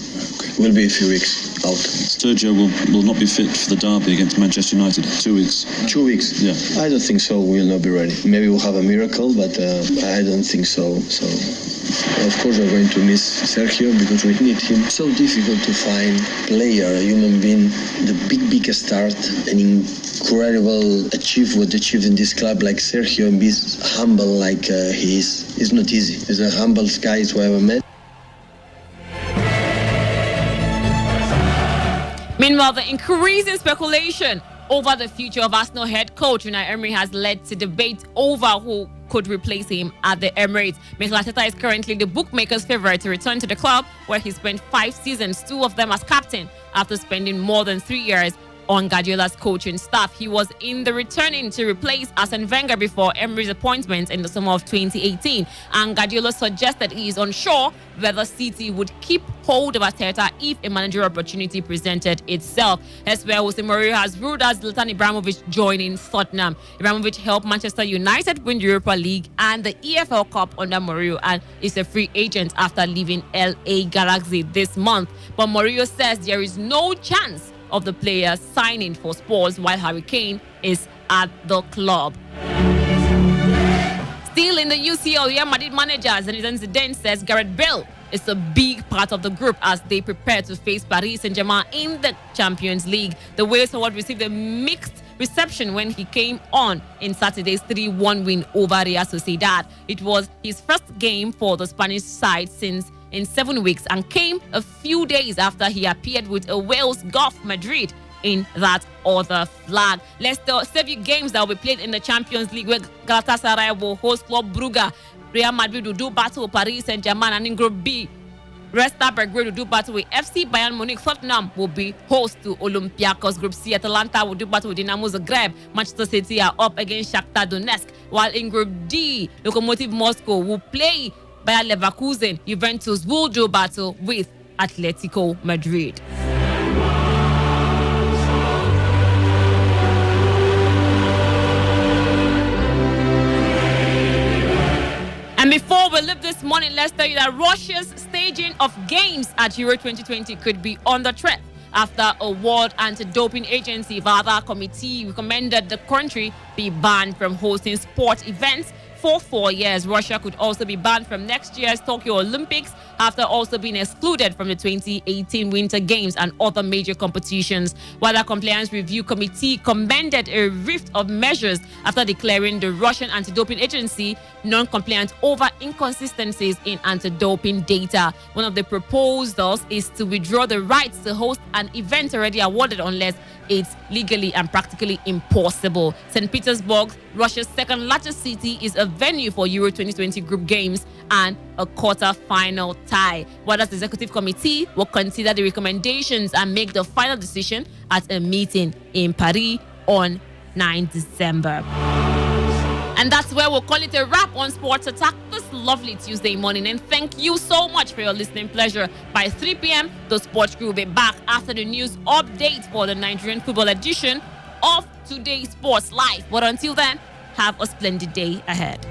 we'll be a few weeks out. Sergio will not be fit for the derby against Manchester United. 2 weeks. 2 weeks? Yeah. I don't think so. We'll not be ready. Maybe we'll have a miracle, but I don't think so. So, of course, we're going to miss Sergio because we need him. So difficult to find player, a human being, the big start, an incredible what achieved in this club like Sergio, and be humble like he is. It's not easy. He's the humblest guy who I ever met. Meanwhile, the increasing speculation over the future of Arsenal head coach Unai Emery has led to debate over who could replace him at the Emirates. Mikel Arteta is currently the bookmakers' favorite to return to the club, where he spent 5 seasons, 2 of them as captain, after spending more than 3 years on Guardiola's coaching staff. He was in the returning to replace Arsene Wenger before Emery's appointment in the summer of 2018, and Guardiola suggested he is unsure whether City would keep hold of Arteta if a managerial opportunity presented itself. Elsewhere, Jose Mourinho has ruled out Zlatan Ibrahimovic joining Tottenham. Ibrahimovic helped Manchester United win the Europa League and the EFL Cup under Mourinho, and is a free agent after leaving LA Galaxy this month. But Mourinho says there is no chance of the player signing for Spurs while Harry Kane is at the club. Still in the UCL, Real Madrid manager Zinedine Zidane says Gareth Bale is a big part of the group as they prepare to face Paris Saint-Germain in the Champions League. The Wales forward received a mixed reception when he came on in Saturday's 3-1 win over Real Sociedad. It was his first game for the Spanish side in 7 weeks and came a few days after he appeared with a Wales Golf Madrid in that other flag. Let's save you games that will be played in the Champions League, where Galatasaray will host Club Brugge. Real Madrid will do battle with Paris Saint-Germain, and in Group B, Red Star Belgrade will do battle with FC Bayern Munich. Tottenham will be host to Olympiacos. Group C, Atalanta will do battle with Dinamo Zagreb. Manchester City are up against Shakhtar Donetsk. While in Group D, Lokomotiv Moscow will play Bayer Leverkusen. Juventus will do battle with Atletico Madrid. And before we leave this morning, let's tell you that Russia's staging of games at Euro 2020 could be on the track after a World Anti-Doping Agency VADA committee recommended the country be banned from hosting sport events for 4 years. Russia could also be banned from next year's Tokyo Olympics after also being excluded from the 2018 Winter Games and other major competitions. While the Compliance Review Committee commended a rift of measures after declaring the Russian Anti-Doping Agency non-compliant over inconsistencies in anti-doping data. One of the proposals is to withdraw the rights to host an event already awarded unless it's legally and practically impossible. St. Petersburg, Russia's second largest city, is a venue for Euro 2020 group games and a quarter-final tie. WADA's executive committee will consider the recommendations and make the final decision at a meeting in Paris on 9 December. And that's where we'll call it a wrap on Sports Attack this lovely Tuesday morning. And thank you so much for your listening pleasure. By 3 p.m., the Sports Crew will be back after the news update for the Nigerian football edition of Today Sports Live. But until then, have a splendid day ahead.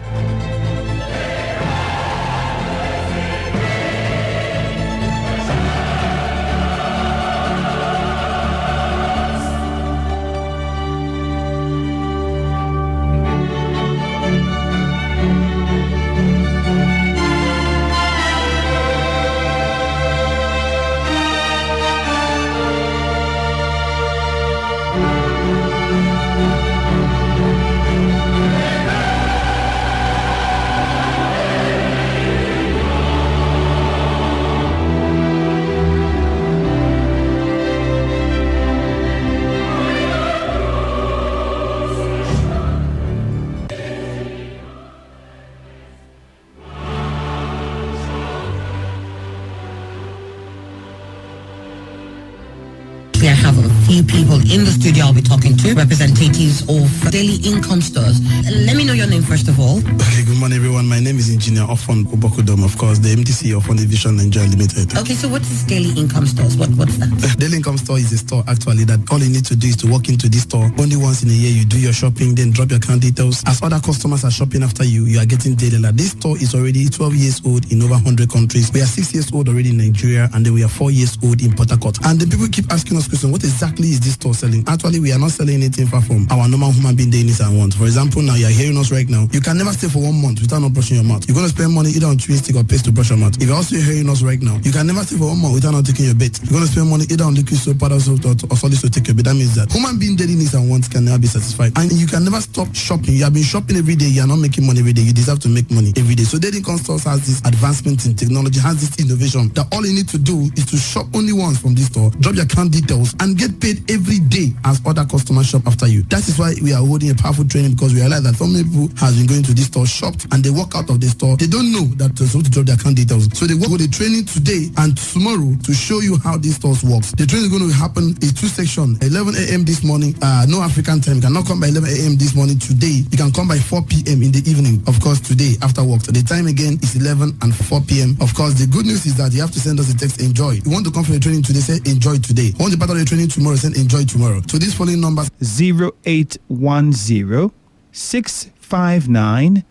I have a few people in the studio I'll be talking to, representatives of daily income stores. Let me know your name first of all. Okay, good morning everyone. My name is Engineer Ofon Obokudom, of course, the MDC of Ofon Division Nigeria Limited. Okay, so what is daily income stores? What's that? Daily income store is a store actually that all you need to do is to walk into this store. Only once in a year you do your shopping, then drop your account details. As other customers are shopping after you, you are getting daily alert. This store is already 12 years old in over 100 countries. We are 6 years old already in Nigeria, and then we are 4 years old in Port Harcourt. And then people keep asking us questions, what exactly is this store selling? Actually, we are not selling anything far from our normal human being daily needs and wants. For example, now you are hearing us right now. You can never stay for 1 month without not brushing your mouth. You're going to spend money either on chewing stick or paste to brush your mouth. If you're also hearing us right now, you can never stay for 1 month without not taking your bait. You're going to spend money either on liquid soap part of this to take care of it. That means that human being daily needs and wants can never be satisfied. And you can never stop shopping. You have been shopping every day. You are not making money every day. You deserve to make money every day. So Daily Income Stores has this advancement in technology, has this innovation that all you need to do is to shop only once from this store, drop your account details, and get paid every day as other customers shop after you. That is why we are holding a powerful training, because we realize that so many people have been going to this store, shopped, and they walk out of the store. They don't know that they're supposed to drop their account details. So they work with the training today and tomorrow to show you how this store works. The training is going to happen in 2 sections. 11 a.m. this morning, no African time. You cannot come by 11 a.m. this morning today. You can come by 4 p.m. in the evening, of course, today after work. So the time again is 11 and 4 p.m. Of course, the good news is that you have to send us a text, enjoy. You want to come for the training today, say enjoy today. Want to be part of the training tomorrow, send enjoy tomorrow. So these following numbers: 0810 659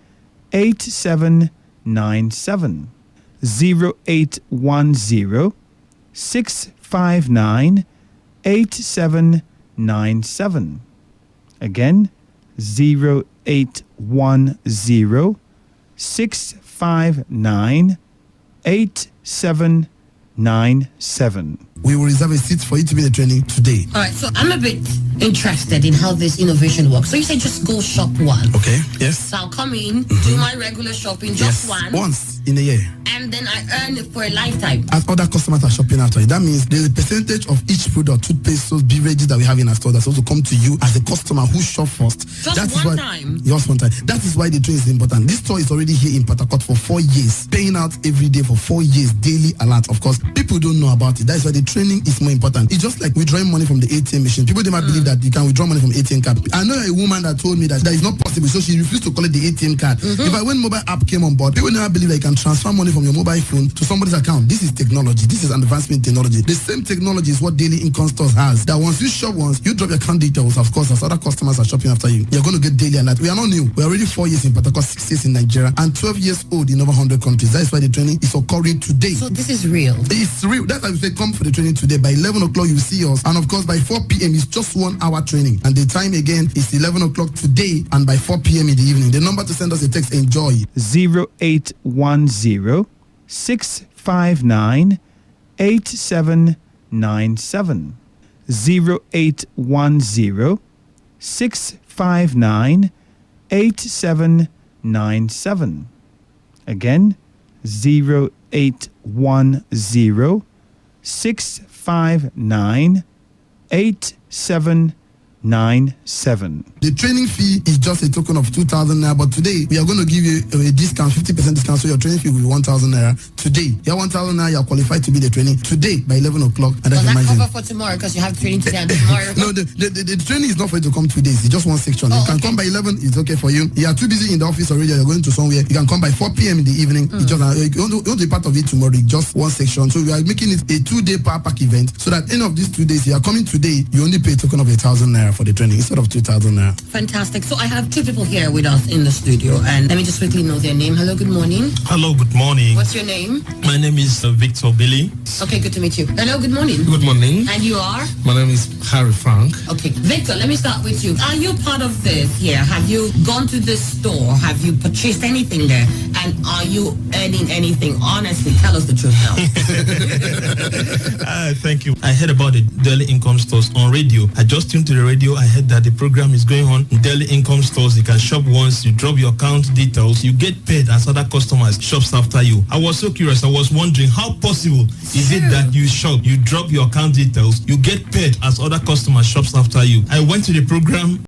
8797. 0810 659 8797. Again, 0810 659 8797. We will reserve a seat for you to be in the training today. All right, so I'm a bit interested in how this innovation works. So you say just go shop one. Okay, yes. So I'll come in, do my regular shopping just once in a year. And then I earn it for a lifetime. As other customers are shopping after you, that means there's a percentage of each product, toothpaste, soaps, beverages that we have in our store that's supposed to come to you as a customer who shop first. Just one time? Just one time. That is why the training is important. This store is already here in Port Harcourt for 4 years, paying out every day for 4 years, daily alert. Of course, people don't know about it. That is why the training is more important. It's just like withdrawing money from the ATM machine. People they might believe that you can withdraw money from ATM card. I know a woman that told me that is not possible, so she refused to collect the ATM card. If when mobile app came on board, people never believe that you can transfer money from your mobile phone to somebody's account. This is technology. This is advancement technology. The same technology is what Daily Income Stores has. That once you shop once, you drop your account details. Of course, as other customers are shopping after you, you're going to get daily alert. We are not new. We're already 4 years in Port Harcourt, 6 years in Nigeria, and 12 years old in over 100 countries. That is why the training is occurring today. So this is real. It's real. That's why we say come for the training today. By 11 o'clock, you see us. And of course, by 4 p.m., it's just 1 hour training. And the time again is 11 o'clock today and by 4 p.m. in the evening. The number to send us a text, enjoy. 0810 659 8797. 0810 659 8797. Again, 0810 659 8797. The training fee is just a token of 2,000 naira, but today we are going to give you a discount, 50% discount, so your training fee will be 1,000 naira. Today, you have 1,000 naira, you are qualified to be the training today by 11 o'clock. And that's that cover for tomorrow because you have training today and tomorrow? No, the training is not for you to come 2 days. It's just one section. You can come by 11, it's okay for you. You are too busy in the office already, you're going to somewhere. You can come by 4 p.m. in the evening. It's just, you want to be part of it tomorrow, it's just one section. So we are making it a 2-day power pack event so that end of these 2 days, you are coming today, you only pay a token of 1,000 naira for the training instead of 2,000 naira. Fantastic. So I have 2 people here with us in the studio, and let me just quickly know their name. Hello, good morning. Hello, good morning. What's your name? My name is Victor Billy. Okay, good to meet you. Hello, good morning. Good morning. And you are? My name is Harry Frank. Okay, Victor, let me start with you. Are you part of this here? Have you gone to this store? Have you purchased anything there? And are you earning anything? Honestly, tell us the truth now. Thank you. I heard about the Daily Income Stores on radio. I just tuned to the radio. I heard that the program is going on in Daily Income Stores. You can shop once, you drop your account details, you get paid as other customers shops after you. I was so curious. I was wondering how possible is it that you shop, you drop your account details, you get paid as other customers shops after you. I went to the program.